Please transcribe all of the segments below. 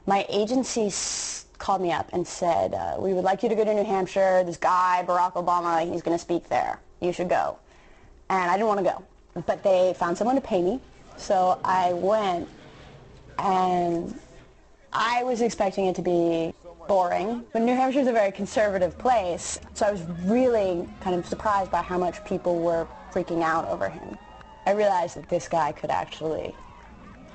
My agency called me up and said, we would like you to go to New Hampshire. This guy, Barack Obama, he's going to speak there. You should go. And I didn't want to go. But they found someone to pay me. So I went, and I was expecting it to be boring. But New Hampshire is a very conservative place. So I was really kind of surprised by how much people were freaking out over him. I realized that this guy could actually,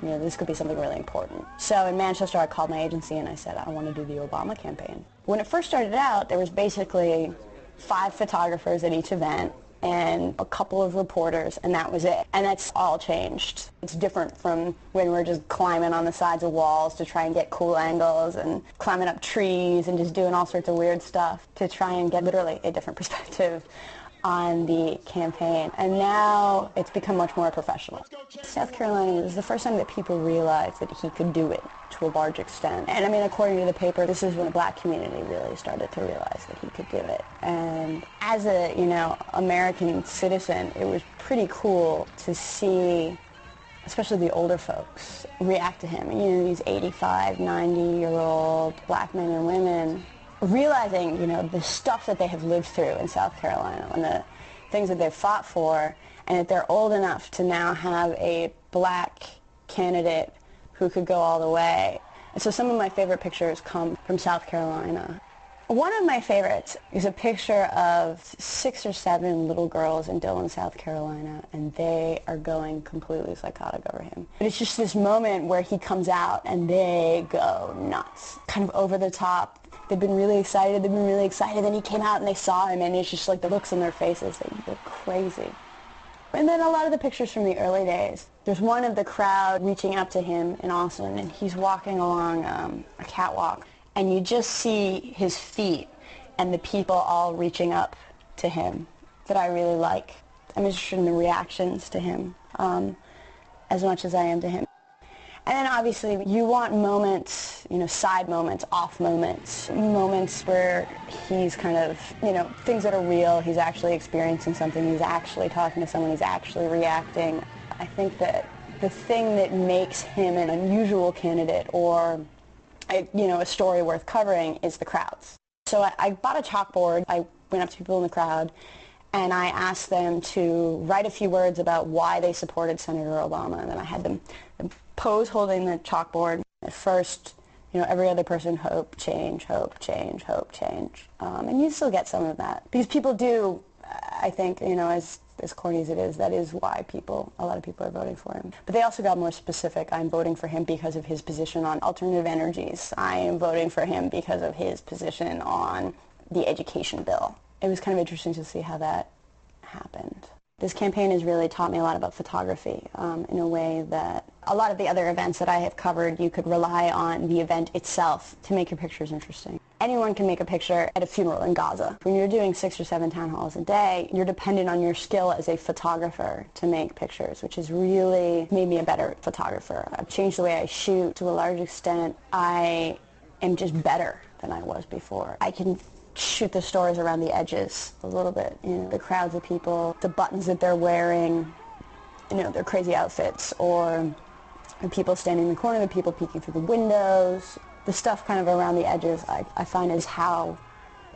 this could be something really important. So in Manchester, I called my agency and I said, I want to do the Obama campaign. When it first started out, there was basically 5 photographers at each event and a couple of reporters, and that was it. And that's all changed. It's different from when we're just climbing on the sides of walls to try and get cool angles and climbing up trees and just doing all sorts of weird stuff to try and get literally a different perspective on the campaign. And now it's become much more professional. South Carolina was the first time that people realized that he could do it to a large extent. And I mean, according to the paper, this is when the black community really started to realize that he could do it. And as a, American citizen, it was pretty cool to see, especially the older folks, react to him. These 85, 90-year-old black men and women realizing, the stuff that they have lived through in South Carolina and the things that they've fought for, and that they're old enough to now have a black candidate who could go all the way. And so some of my favorite pictures come from South Carolina. One of my favorites is a picture of 6 or 7 little girls in Dillon, South Carolina, and they are going completely psychotic over him. But it's just this moment where he comes out and they go nuts, kind of over the top. They've been really excited, then he came out and they saw him, and it's just like the looks on their faces, they're crazy. And then a lot of the pictures from the early days. There's one of the crowd reaching up to him in Austin, and he's walking along a catwalk, and you just see his feet and the people all reaching up to him that I really like. I'm interested in the reactions to him as much as I am to him. And then obviously you want moments, side moments, off moments, moments where he's kind of, things that are real, he's actually experiencing something, he's actually talking to someone, he's actually reacting. I think that the thing that makes him an unusual candidate or, a story worth covering is the crowds. So I bought a chalkboard, I went up to people in the crowd, and I asked them to write a few words about why they supported Senator Obama, and then I had them pose holding the chalkboard. At first, every other person, hope, change, hope, change, hope, change. And you still get some of that. Because people do, I think, as corny as it is, that is why a lot of people are voting for him. But they also got more specific. I'm voting for him because of his position on alternative energies. I am voting for him because of his position on the education bill. It was kind of interesting to see how that happened. This campaign has really taught me a lot about photography in a way that a lot of the other events that I have covered, you could rely on the event itself to make your pictures interesting. Anyone can make a picture at a funeral in Gaza. When you're doing 6 or 7 town halls a day, you're dependent on your skill as a photographer to make pictures, which has really made me a better photographer. I've changed the way I shoot to a large extent. I am just better than I was before. I can shoot the stories around the edges a little bit, the crowds of people, the buttons that they're wearing, their crazy outfits, or the people standing in the corner, the people peeking through the windows, the stuff kind of around the edges I find is how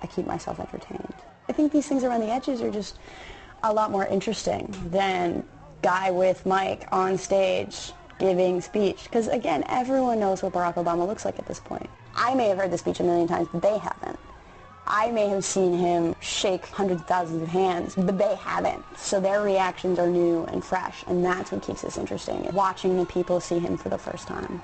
I keep myself entertained. I think these things around the edges are just a lot more interesting than guy with mic on stage giving speech, because again, everyone knows what Barack Obama looks like at this point. I may have heard the speech a million times, but they haven't. I may have seen him shake hundreds of thousands of hands, but they haven't. So their reactions are new and fresh, and that's what keeps us interesting, watching the people see him for the first time.